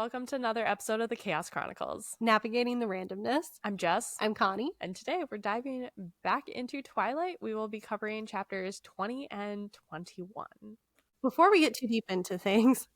welcome to another episode of the Chaos Chronicles. Navigating the randomness. I'm Jess. I'm Connie. And today we're diving back into Twilight. We will be covering chapters 20 and 21. Before we get too deep into things,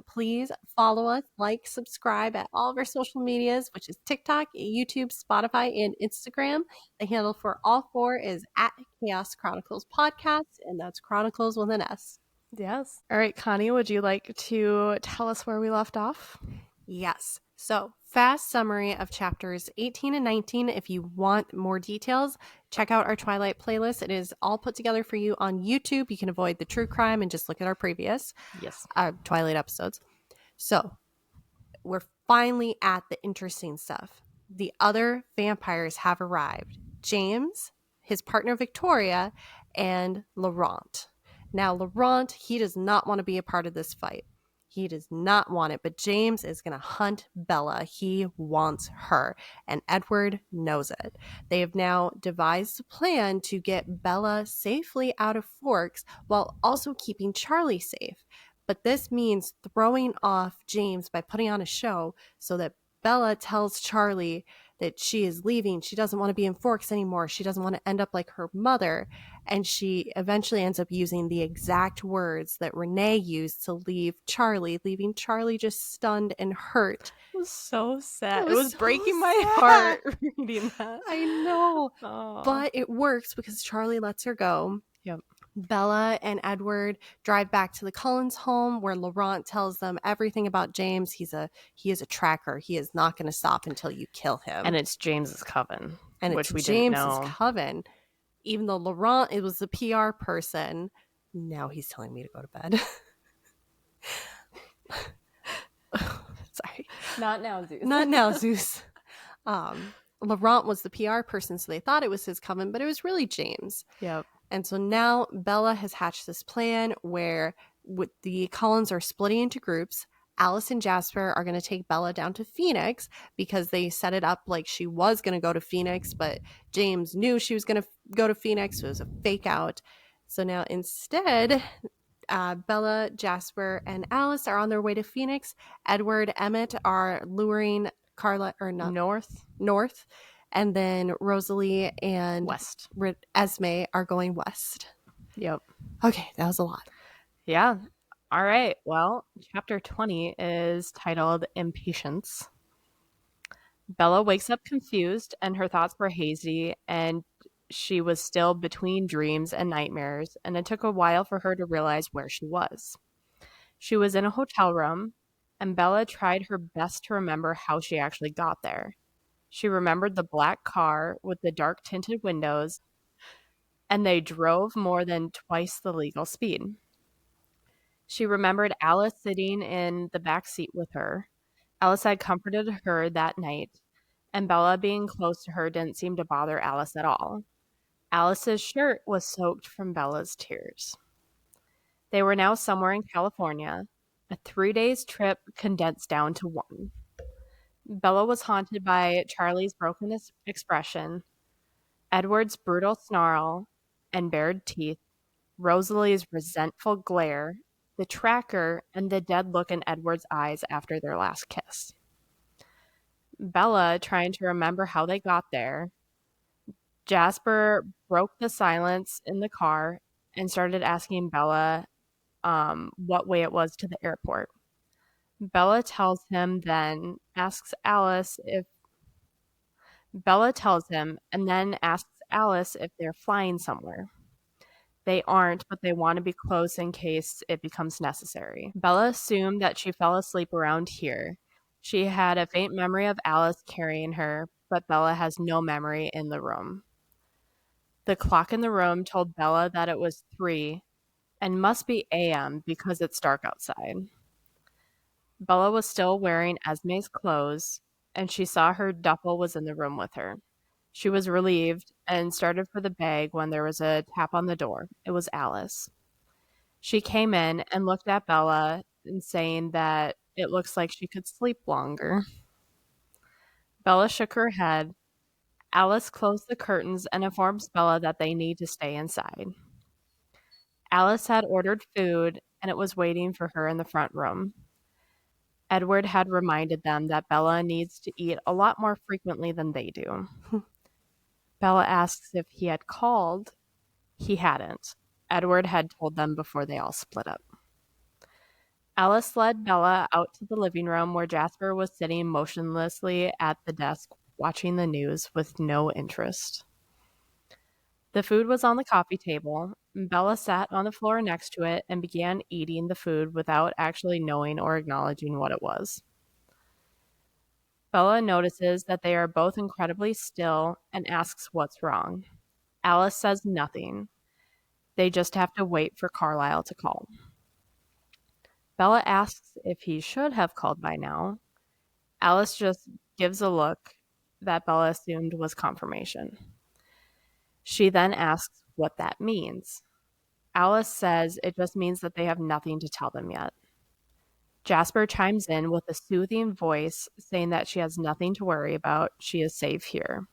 please follow us, like, subscribe at all of our social medias, which is TikTok, YouTube, Spotify, and Instagram. The handle for all four is at Chaos Chronicles Podcast, and that's Chronicles with an S. Yes. All right, Connie, would you like to tell us where we left off? Yes. So, fast summary of chapters 18 and 19. If you want more details, check out our Twilight playlist. It is all put together for you on YouTube. You can avoid the true crime and just look at our previous Twilight episodes. So, we're finally at the interesting stuff. The other vampires have arrived. James, his partner Victoria, and Laurent. Now, Laurent, he does not want to be a part of this fight. He does not want it, but James is going to hunt Bella. He wants her, and Edward knows it. They have now devised a plan to get Bella safely out of Forks while also keeping Charlie safe. But this means throwing off James by putting on a show so that Bella tells Charlie that she is leaving. She doesn't want to be in Forks anymore. She doesn't want to end up like her mother. And she eventually ends up using the exact words that Renee used to leave Charlie, leaving Charlie just stunned and hurt. It was so sad. It was so breaking my heart reading that. I know. Aww. But it works because Charlie lets her go. Yep. Bella and Edward drive back to the Cullens home where Laurent tells them everything about James. He is a tracker. He is not going to stop until you kill him. And it's James's coven. And which it's we James's didn't know. coven. Even though Laurent, it was the PR person. Now he's telling me to go to bed. Sorry. Not now, Zeus. Not now, Zeus. Laurent was the PR person, so they thought it was his coven, but it was really James. Yep. And so now Bella has hatched this plan where the Cullens are splitting into groups. Alice and Jasper are going to take Bella down to Phoenix because they set it up like she was going to go to Phoenix, but James knew she was going to go to Phoenix. So it was a fake out. So now instead, Bella, Jasper, and Alice are on their way to Phoenix. Edward, Emmett are luring Carla, or not North. And then Rosalie and West. Esme are going west. Yep. Okay, that was a lot. Yeah. All right. Well, chapter 20 is titled Impatience. Bella wakes up confused and her thoughts were hazy and she was still between dreams and nightmares, and it took a while for her to realize where she was. She was in a hotel room, and Bella tried her best to remember how she actually got there. She remembered the black car with the dark tinted windows, and they drove more than twice the legal speed. She remembered Alice sitting in the back seat with her. Alice had comforted her that night, and Bella being close to her didn't seem to bother Alice at all. Alice's shirt was soaked from Bella's tears. They were now somewhere in California, a 3 days trip condensed down to one. Bella was haunted by Charlie's broken expression, Edward's brutal snarl and bared teeth, Rosalie's resentful glare, the tracker, and the dead look in Edward's eyes after their last kiss. Bella trying to remember how they got there. Jasper broke the silence in the car and started asking Bella what way it was to the airport. Bella tells him, then asks Alice if they're flying somewhere. They aren't, but they want to be close in case it becomes necessary. Bella assumed that she fell asleep around here. She had a faint memory of Alice carrying her, but Bella has no memory in the room. The clock in the room told Bella that it was 3 and must be a.m. because it's dark outside. Bella was still wearing Esme's clothes, and she saw her duffel was in the room with her. She was relieved and started for the bag when there was a tap on the door. It was Alice. She came in and looked at Bella and saying that it looks like she could sleep longer. Bella shook her head. Alice closed the curtains and informs Bella that they need to stay inside. Alice had ordered food, and it was waiting for her in the front room. Edward had reminded them that Bella needs to eat a lot more frequently than they do. Bella asks if he had called. He hadn't. Edward had told them before they all split up. Alice led Bella out to the living room where Jasper was sitting motionlessly at the desk watching the news with no interest. The food was on the coffee table. Bella sat on the floor next to it and began eating the food without actually knowing or acknowledging what it was. Bella notices that they are both incredibly still and asks what's wrong. Alice says nothing. They just have to wait for Carlisle to call. Bella asks if he should have called by now. Alice just gives a look that Bella assumed was confirmation. She then asks what that means. Alice says it just means that they have nothing to tell them yet. Jasper chimes in with a soothing voice saying that she has nothing to worry about. She is safe here.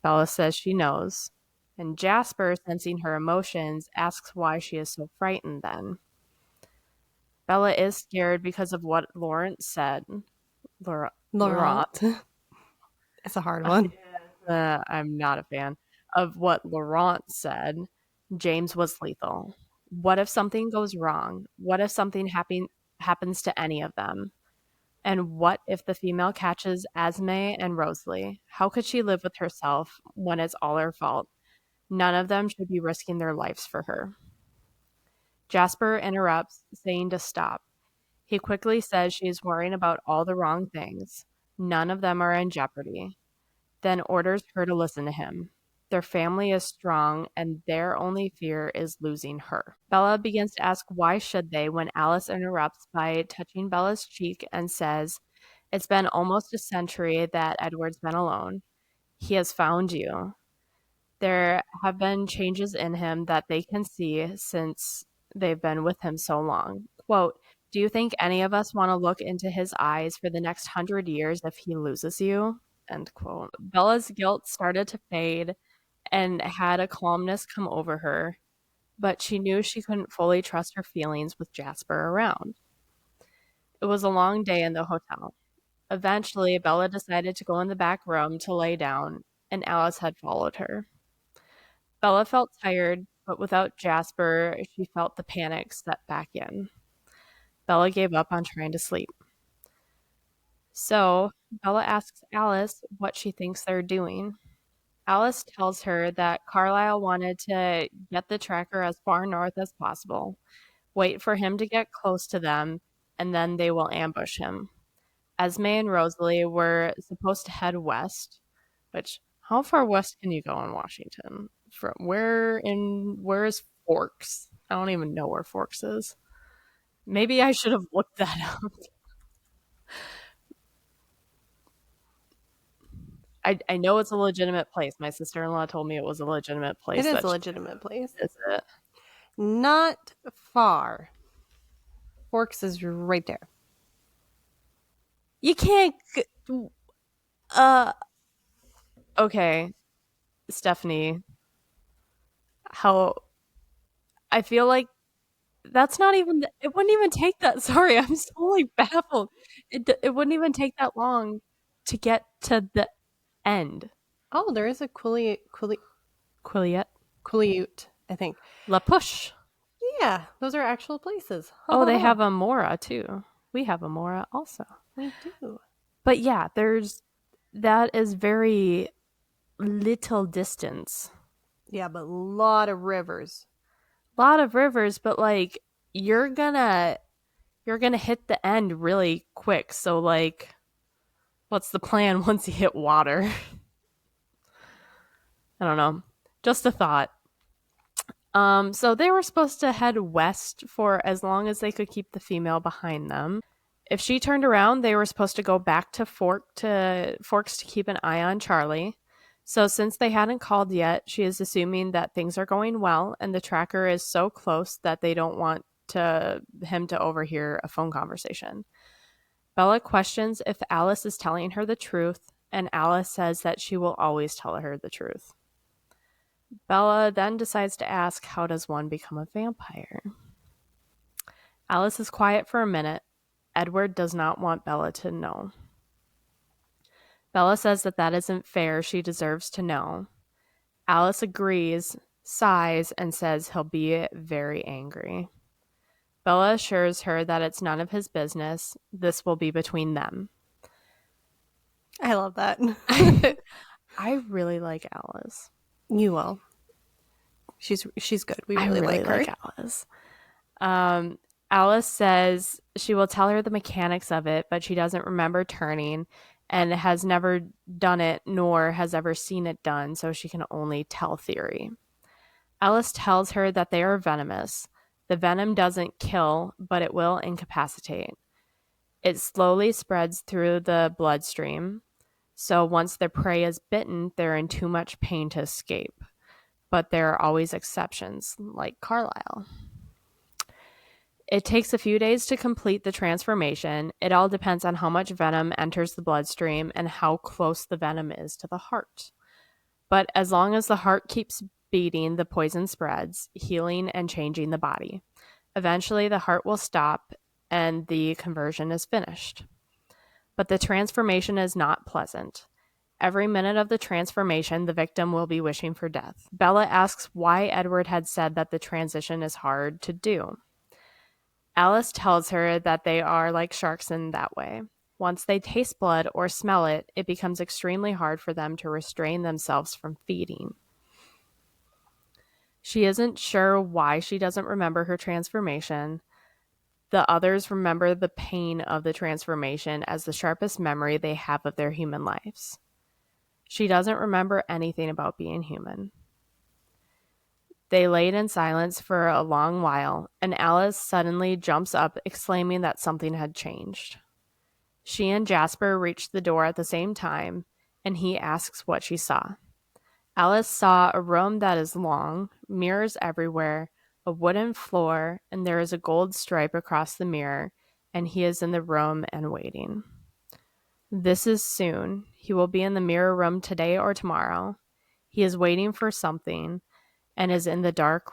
Bella says she knows, and Jasper, sensing her emotions, asks why she is so frightened then. Bella is scared because of what Laurent said. Laurent. It's a hard one. I'm not a fan of what Laurent said. James was lethal. What if something goes wrong? What if something happens to any of them? And what if the female catches Esme and Rosalie? How could she live with herself when it's all her fault? None of them should be risking their lives for her. Jasper interrupts, saying to stop. He quickly says she is worrying about all the wrong things. None of them are in jeopardy. Then orders her to listen to him. Their family is strong, and their only fear is losing her. Bella begins to ask why should they when Alice interrupts by touching Bella's cheek and says, "It's been almost a century that Edward's been alone. He has found you. There have been changes in him that they can see since they've been with him so long. Quote, do you think any of us want to look into his eyes for the next 100 years if he loses you?" End quote. Bella's guilt started to fade and had a calmness come over her, but she knew she couldn't fully trust her feelings with Jasper around. It was a long day in the hotel. Eventually, Bella decided to go in the back room to lay down, and Alice had followed her. Bella felt tired, but without Jasper, she felt the panic set back in. Bella gave up on trying to sleep. So, Bella asks Alice what she thinks they're doing. Alice tells her that Carlisle wanted to get the tracker as far north as possible, wait for him to get close to them, and then they will ambush him. Esme and Rosalie were supposed to head west, which how far west can you go in Washington? From where is Forks? I don't even know where Forks is. Maybe I should have looked that up. I know it's a legitimate place. My sister-in-law told me it was a legitimate place. It is a legitimate place. Is it? Not far. Forks is right there. You can't. Okay, Stephanie. How? I feel like that's not even. It wouldn't even take that. Sorry, I'm so like baffled. It wouldn't even take that long to get to the end. Oh, there is a Quileute. Quileute, I think. La Push. Yeah, those are actual places. Oh, they have a Mora too. We have a Mora also. We do. But yeah, that is very little distance. Yeah, but a lot of rivers. But like you're gonna hit the end really quick. So like what's the plan once you hit water? I don't know. Just a thought. So they were supposed to head west for as long as they could keep the female behind them. If she turned around, they were supposed to go back to Forks to keep an eye on Charlie. So since they hadn't called yet, she is assuming that things are going well, and the tracker is so close that they don't want him to overhear a phone conversation. Bella questions if Alice is telling her the truth, and Alice says that she will always tell her the truth. Bella then decides to ask, how does one become a vampire? Alice is quiet for a minute. Edward does not want Bella to know. Bella says that isn't fair. She deserves to know. Alice agrees, sighs, and says he'll be very angry. Bella assures her that it's none of his business. This will be between them. I love that. I really like Alice. You will. She's good. We really, like her. Alice. Alice says she will tell her the mechanics of it, but she doesn't remember turning and has never done it nor has ever seen it done, so she can only tell theory. Alice tells her that they are venomous. The venom doesn't kill, but it will incapacitate. It slowly spreads through the bloodstream, so once their prey is bitten, they're in too much pain to escape. But there are always exceptions, like Carlisle. It takes a few days to complete the transformation. It all depends on how much venom enters the bloodstream and how close the venom is to the heart. But as long as the heart keeps beating, the poison spreads, healing and changing the body. Eventually, the heart will stop and the conversion is finished. But the transformation is not pleasant. Every minute of the transformation, the victim will be wishing for death. Bella asks why Edward had said that the transition is hard to do. Alice tells her that they are like sharks in that way. Once they taste blood or smell it, it becomes extremely hard for them to restrain themselves from feeding. She isn't sure why she doesn't remember her transformation. The others remember the pain of the transformation as the sharpest memory they have of their human lives. She doesn't remember anything about being human. They laid in silence for a long while, and Alice suddenly jumps up, exclaiming that something had changed. She and Jasper reach the door at the same time, and he asks what she saw. Alice saw a room that is long, mirrors everywhere, a wooden floor, and there is a gold stripe across the mirror, and he is in the room and waiting. This is soon. He will be in the mirror room today or tomorrow. He is waiting for something and is in the dark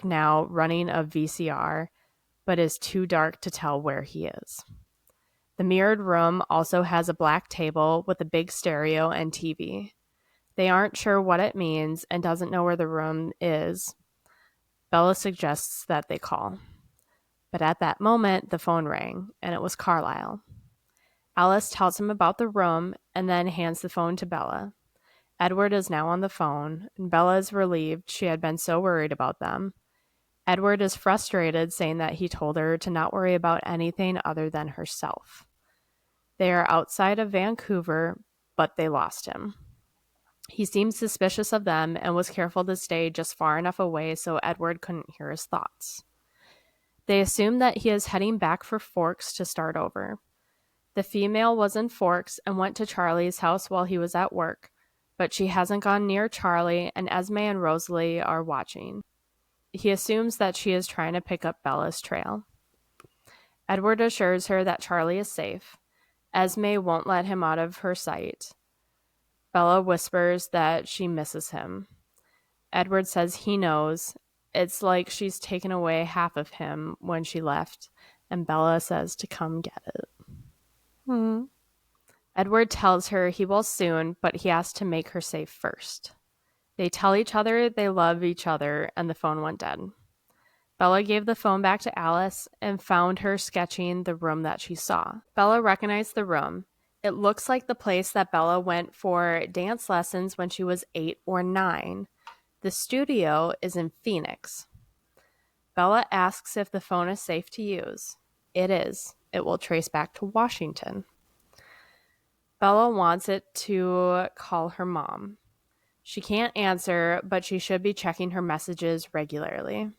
now, running a VCR, but is too dark to tell where he is. The mirrored room also has a black table with a big stereo and TV. They aren't sure what it means and doesn't know where the room is. Bella suggests that they call. But at that moment, the phone rang, and it was Carlisle. Alice tells him about the room and then hands the phone to Bella. Edward is now on the phone, and Bella is relieved. She had been so worried about them. Edward is frustrated, saying that he told her to not worry about anything other than herself. They are outside of Vancouver, but they lost him. He seemed suspicious of them and was careful to stay just far enough away so Edward couldn't hear his thoughts. They assume that he is heading back for Forks to start over. The female was in Forks and went to Charlie's house while he was at work, but she hasn't gone near Charlie, and Esme and Rosalie are watching. He assumes that she is trying to pick up Bella's trail. Edward assures her that Charlie is safe. Esme won't let him out of her sight. Bella whispers that she misses him. Edward says he knows. It's like she's taken away half of him when she left, and Bella says to come get it. Mm-hmm. Edward tells her he will soon, but he has to make her safe first. They tell each other they love each other, and the phone went dead. Bella gave the phone back to Alice and found her sketching the room that she saw. Bella recognized the room. It looks like the place that Bella went for dance lessons when she was 8 or 9. The studio is in Phoenix. Bella asks if the phone is safe to use. It is. It will trace back to Washington. Bella wants it to call her mom. She can't answer, but she should be checking her messages regularly.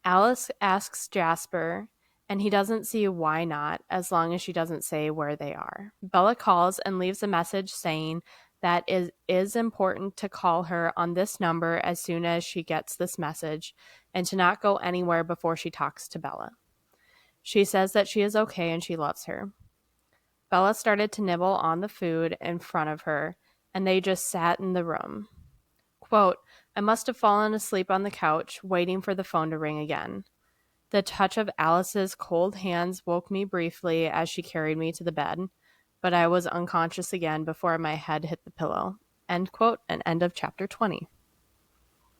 Alice asks Jasper, and he doesn't see why not, as long as she doesn't say where they are. Bella calls and leaves a message saying that it is important to call her on this number as soon as she gets this message, and to not go anywhere before she talks to Bella. She says that she is okay and she loves her. Bella started to nibble on the food in front of her, and they just sat in the room. Quote, I must have fallen asleep on the couch, waiting for the phone to ring again. The touch of Alice's cold hands woke me briefly as she carried me to the bed, but I was unconscious again before my head hit the pillow. End quote, and end of chapter 20.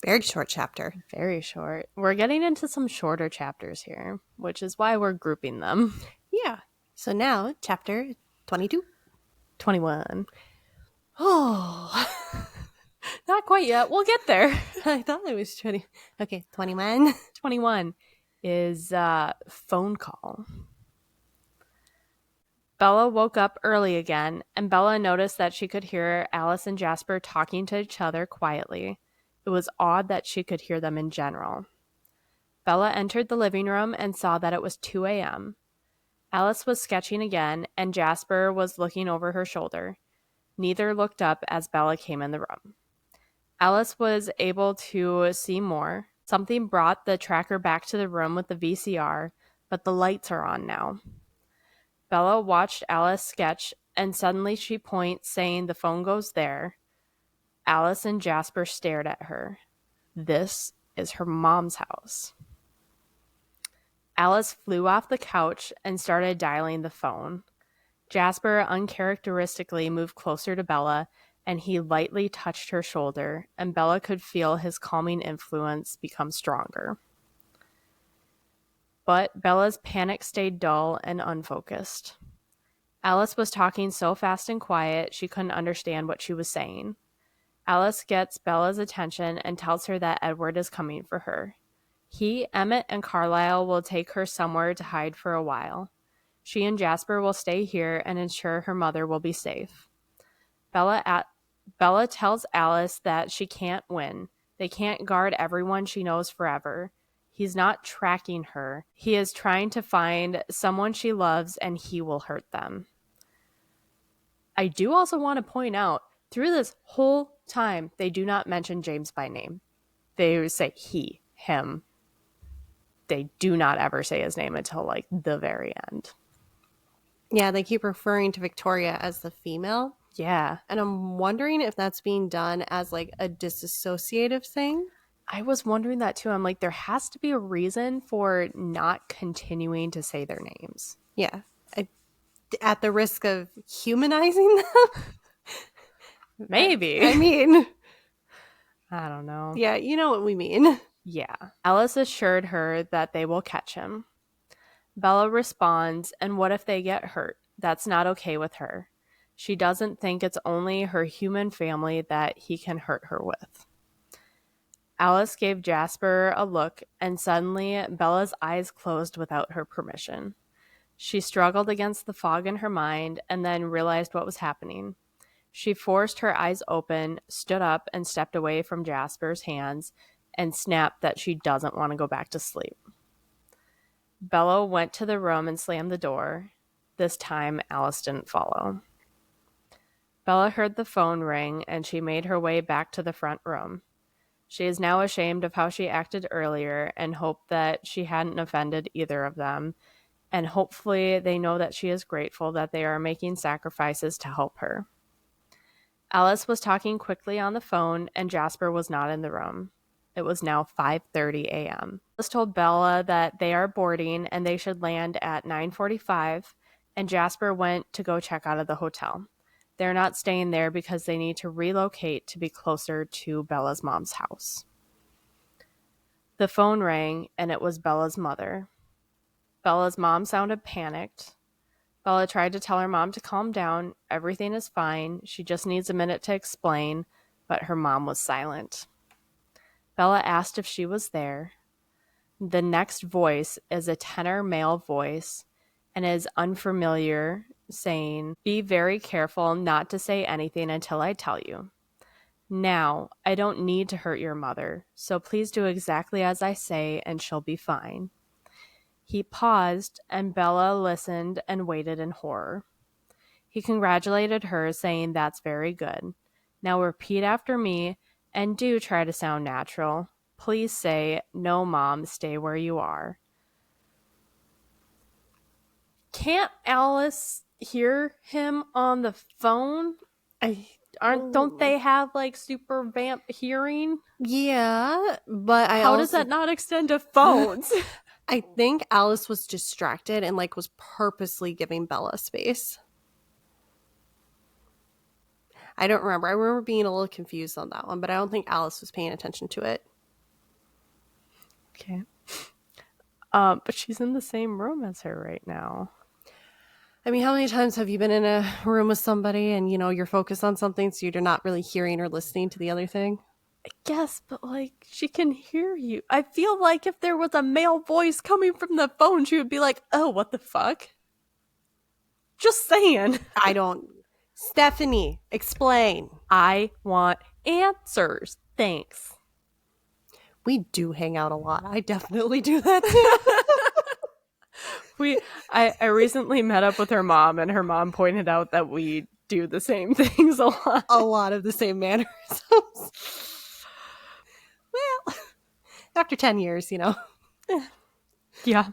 Very short chapter. Very short. We're getting into some shorter chapters here, which is why we're grouping them. Yeah. So now, chapter 22. 21. Oh, Not quite yet. We'll get there. I thought it was 20. Okay, 21. 21 is phone call. Bella woke up early again, and Bella noticed that she could hear Alice and Jasper talking to each other quietly. It was odd that she could hear them in general. Bella entered the living room and saw that it was 2 a.m. Alice was sketching again, and Jasper was looking over her shoulder. Neither looked up as Bella came in the room. Alice was able to see more. Something brought the tracker back to the room with the VCR, but the lights are on now. Bella watched Alice sketch, and suddenly she points, saying the phone goes there. Alice and Jasper stared at her. This is her mom's house. Alice flew off the couch and started dialing the phone. Jasper uncharacteristically moved closer to Bella, and he lightly touched her shoulder, and Bella could feel his calming influence become stronger. But Bella's panic stayed dull and unfocused. Alice was talking so fast and quiet, she couldn't understand what she was saying. Alice gets Bella's attention and tells her that Edward is coming for her. He, Emmett, and Carlisle will take her somewhere to hide for a while. She and Jasper will stay here and ensure her mother will be safe. Bella tells Alice that she can't win. They can't guard everyone she knows forever. He's not tracking her. He is trying to find someone she loves, and he will hurt them. I do also want to point out, through this whole time, they do not mention James by name. They say he, him. They do not ever say his name until, like, the very end. Yeah, they keep referring to Victoria as the female. Yeah. And I'm wondering if that's being done as, like, a disassociative thing. I was wondering that too. I'm like, there has to be a reason for not continuing to say their names. Yeah. At the risk of humanizing them? Maybe. I mean, I don't know. yeah, you know what we mean. Yeah. Alice assured her that they will catch him. Bella responds, and what if they get hurt? That's not okay with her. She doesn't think it's only her human family that he can hurt her with. Alice gave Jasper a look, and suddenly Bella's eyes closed without her permission. She struggled against the fog in her mind and then realized what was happening. She forced her eyes open, stood up, and stepped away from Jasper's hands and snapped that she doesn't want to go back to sleep. Bella went to the room and slammed the door. This time, Alice didn't follow. Bella heard the phone ring, and she made her way back to the front room. She is now ashamed of how she acted earlier and hoped that she hadn't offended either of them, and hopefully they know that she is grateful that they are making sacrifices to help her. Alice was talking quickly on the phone, and Jasper was not in the room. It was now 5:30 a.m. Alice told Bella that they are boarding and they should land at 9:45, and Jasper went to go check out of the hotel. They're not staying there because they need to relocate to be closer to Bella's mom's house. The phone rang, and it was Bella's mother. Bella's mom sounded panicked. Bella tried to tell her mom to calm down. Everything is fine. She just needs a minute to explain, but her mom was silent. Bella asked if she was there. The next voice is a tenor male voice and is unfamiliar, saying, "Be very careful not to say anything until I tell you. Now, I don't need to hurt your mother, so please do exactly as I say and she'll be fine." He paused, and Bella listened and waited in horror. He congratulated her, saying, "That's very good. Now repeat after me, and do try to sound natural. Please say, 'No, Mom, stay where you are.'" Can't Alice hear him on the phone? don't they have like super vamp hearing? Yeah, but How does that not extend to phones? I think Alice was distracted and like was purposely giving Bella space. I don't remember. I remember being a little confused on that one, but I don't think Alice was paying attention to it. Okay. But she's in the same room as her right now. I mean, how many times have you been in a room with somebody and, you know, you're focused on something so you're not really hearing or listening to the other thing? I guess, but like, she can hear you. I feel like if there was a male voice coming from the phone, she would be like, oh, what the fuck? Just saying. I don't. Stephanie, explain. I want answers. Thanks. We do hang out a lot. I definitely do that too. I recently met up with her mom, and her mom pointed out that we do the same things a lot. A lot of the same mannerisms. Well, after 10 years, you know. Yeah.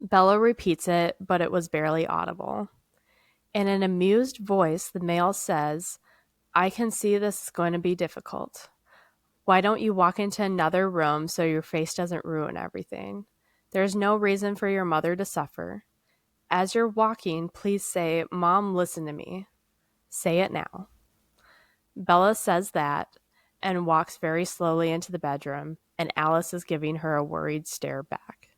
Bella repeats it, but it was barely audible. In an amused voice, the male says, I can see this is going to be difficult. Why don't you walk into another room so your face doesn't ruin everything? There's no reason for your mother to suffer. As you're walking, please say, Mom, listen to me. Say it now. Bella says that and walks very slowly into the bedroom, and Alice is giving her a worried stare back.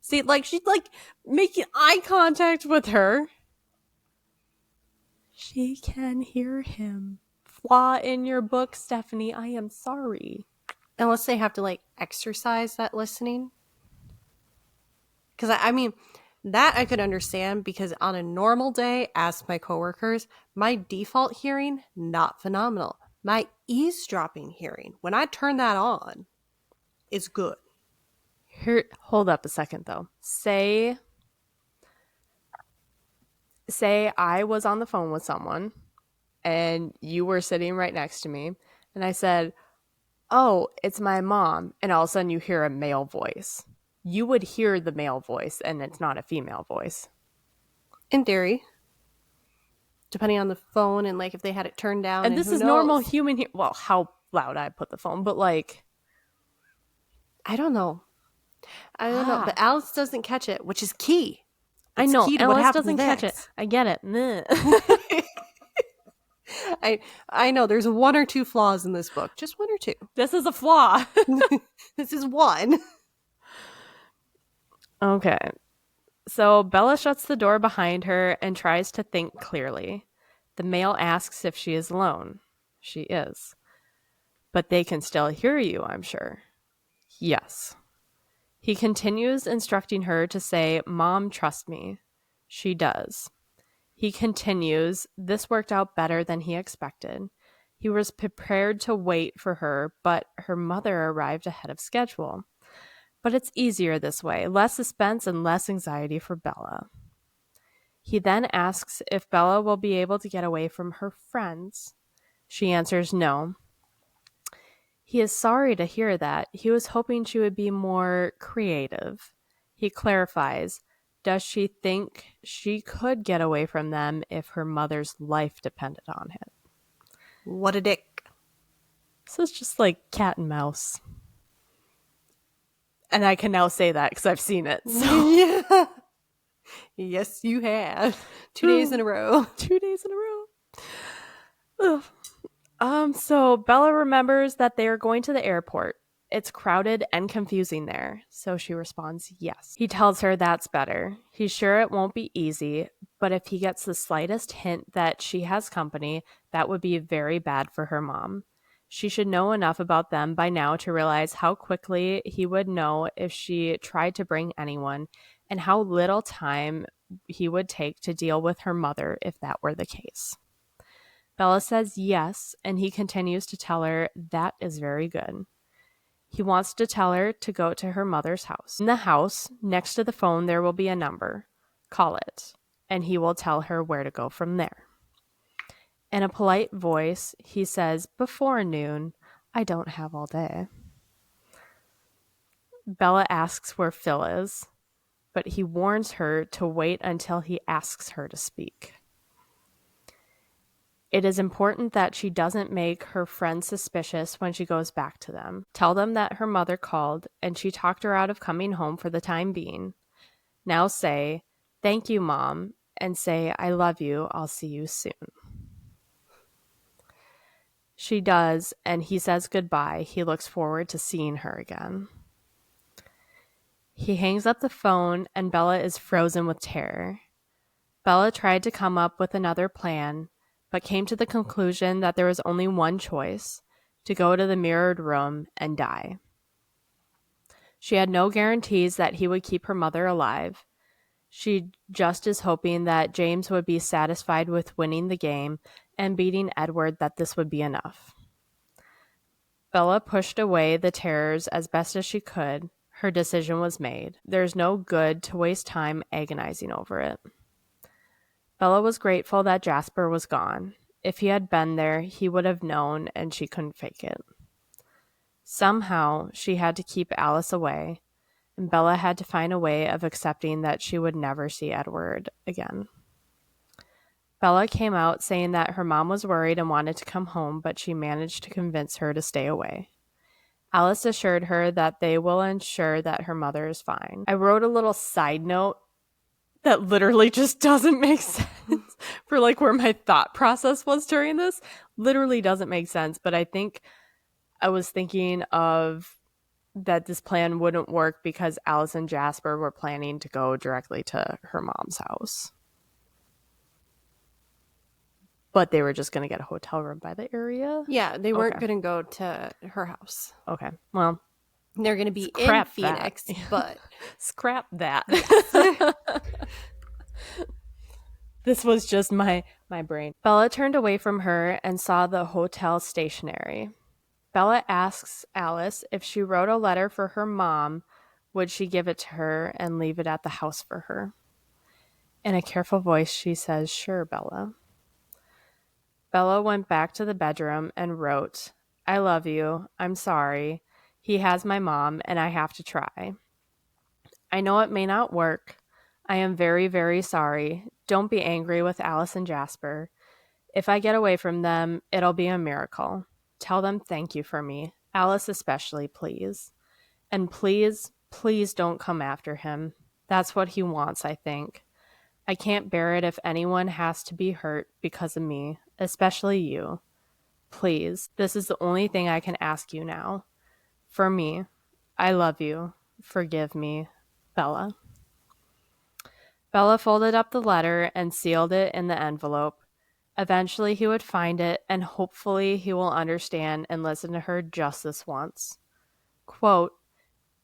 See, like, she's like making eye contact with her. She can hear him. Flaw in your book, Stephanie. I am sorry. Unless they have to like exercise that listening. Because I mean, that I could understand because on a normal day, ask my coworkers, my default hearing, not phenomenal. My eavesdropping hearing, when I turn that on, is good. Here, hold up a second though. Say I was on the phone with someone and you were sitting right next to me, and I said, oh, it's my mom, and all of a sudden you hear a male voice. You would hear the male voice, and it's not a female voice. In theory. Depending on the phone and like if they had it turned down. And this is normal human well, how loud I put the phone, but like, I don't know. But Alice doesn't catch it, which is key. I know. Alice doesn't catch it. I get it. I know there's one or two flaws in this book. Just one or two. This is a flaw. This is one. Okay. So Bella shuts the door behind her and tries to think clearly. The male asks if she is alone. She is. But they can still hear you, I'm sure. Yes. He continues instructing her to say, Mom, trust me. She does. He continues, this worked out better than he expected. He was prepared to wait for her, but her mother arrived ahead of schedule. But it's easier this way, less suspense and less anxiety for Bella. He then asks if Bella will be able to get away from her friends. She answers no. He is sorry to hear that. He was hoping she would be more creative. He clarifies, does she think she could get away from them if her mother's life depended on it? What a dick. So it's just like cat and mouse. And I can now say that because I've seen it. So. Yeah. Yes, you have. 2 days in a row. 2 days in a row. So Bella remembers that they are going to the airport. It's crowded and confusing there. So she responds, yes. He tells her that's better. He's sure it won't be easy, but if he gets the slightest hint that she has company, that would be very bad for her mom. She should know enough about them by now to realize how quickly he would know if she tried to bring anyone, and how little time he would take to deal with her mother if that were the case. Bella says yes, and he continues to tell her that is very good. He wants to tell her to go to her mother's house. In the house, next to the phone, there will be a number. Call it, and he will tell her where to go from there. In a polite voice, he says, before noon, I don't have all day. Bella asks where Phil is, but he warns her to wait until he asks her to speak. It is important that she doesn't make her friends suspicious when she goes back to them. Tell them that her mother called and she talked her out of coming home for the time being. Now say, "Thank you, Mom," and say, "I love you. I'll see you soon." She does, and he says goodbye. He looks forward to seeing her again. He hangs up the phone, and Bella is frozen with terror. Bella tried to come up with another plan, but came to the conclusion that there was only one choice: to go to the mirrored room and die. She had no guarantees that he would keep her mother alive. She just is hoping that James would be satisfied with winning the game and beating Edward, that this would be enough. Bella pushed away the terrors as best as she could. Her decision was made. There's no good to waste time agonizing over it. Bella was grateful that Jasper was gone. If he had been there, he would have known, and she couldn't fake it. Somehow, she had to keep Alice away, and Bella had to find a way of accepting that she would never see Edward again. Bella came out saying that her mom was worried and wanted to come home, but she managed to convince her to stay away. Alice assured her that they will ensure that her mother is fine. I wrote a little side note that literally just doesn't make sense for like where my thought process was during this. Literally doesn't make sense, but I think I was thinking of that this plan wouldn't work because Alice and Jasper were planning to go directly to her mom's house. But they were just going to get a hotel room by the area? Yeah, they weren't going to go to her house. Okay, well, they're going to be in Phoenix, but scrap that. This was just my brain. Bella turned away from her and saw the hotel stationery. Bella asks Alice if she wrote a letter for her mom, would she give it to her and leave it at the house for her? In a careful voice, she says, "Sure, Bella." Bella went back to the bedroom and wrote, "I love you. I'm sorry. He has my mom, and I have to try. I know it may not work. I am very, very sorry. Don't be angry with Alice and Jasper. If I get away from them, it'll be a miracle. Tell them thank you for me. Alice especially, please. And please, please don't come after him. That's what he wants, I think. I can't bear it if anyone has to be hurt because of me, especially you. Please, this is the only thing I can ask you now. For me, I love you. Forgive me, Bella." Bella folded up the letter and sealed it in the envelope. Eventually he would find it, and hopefully he will understand and listen to her just this once. Quote,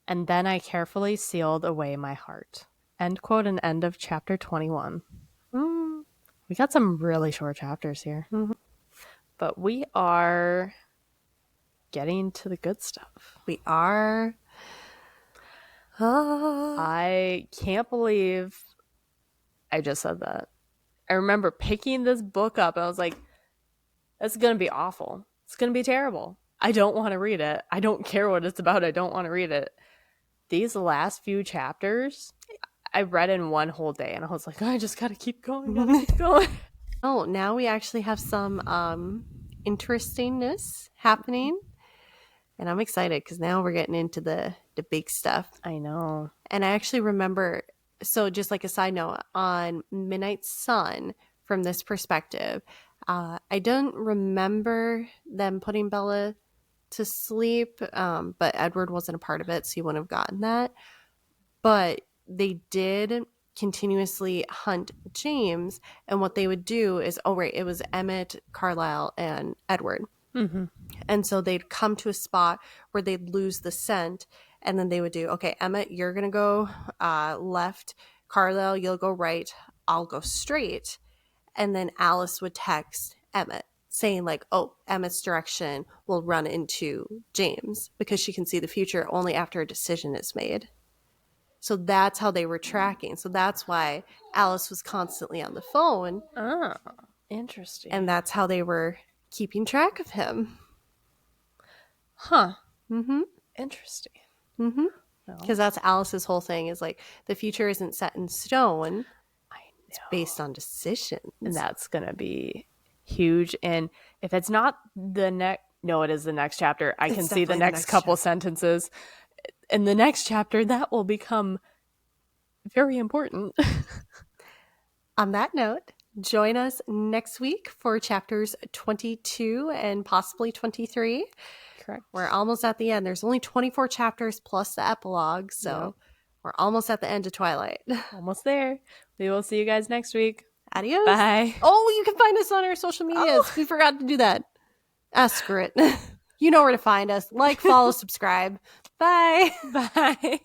"And then I carefully sealed away my heart." End quote, and end of chapter 21. We got some really short chapters here. Mm-hmm. But we are getting to the good stuff. We are. I can't believe I just said that. I remember picking this book up and I was like, "It's going to be awful. It's going to be terrible. I don't want to read it. I don't care what it's about. I don't want to read it." These last few chapters, I read in one whole day and I was like, I just got to keep going. Oh, now we actually have some interestingness happening. And I'm excited because now we're getting into the big stuff. I know. And I actually remember, so just like a side note, on Midnight Sun, from this perspective, I don't remember them putting Bella to sleep, but Edward wasn't a part of it, so he wouldn't have gotten that. But they did continuously hunt James, and what they would do is, it was Emmett, Carlisle, and Edward. Mm-hmm. And so they'd come to a spot where they'd lose the scent, and then they would do, okay, Emmett, you're going to go left. Carlisle, you'll go right. I'll go straight. And then Alice would text Emmett saying like, oh, Emmett's direction will run into James because she can see the future only after a decision is made. So that's how they were tracking. So that's why Alice was constantly on the phone. Oh, interesting. And that's how they were keeping track of him. Huh. Mm-hmm. Interesting. Mm-hmm. Because that's Alice's whole thing is like the future isn't set in stone. I know. It's based on decisions. And that's going to be huge. And if it's not the next, no, it is the next chapter. I can see the next couple sentences. In the next chapter, that will become very important. On that note, join us next week for chapters 22 and possibly 23. Correct. We're almost at the end. There's only 24 chapters plus the epilogue, so we're almost at the end of Twilight. Almost there. We will see you guys next week. Adios. Bye. Oh, you can find us on our social medias. We forgot to do that. Screw it. You know where to find us. Like, follow, subscribe. Bye. Bye.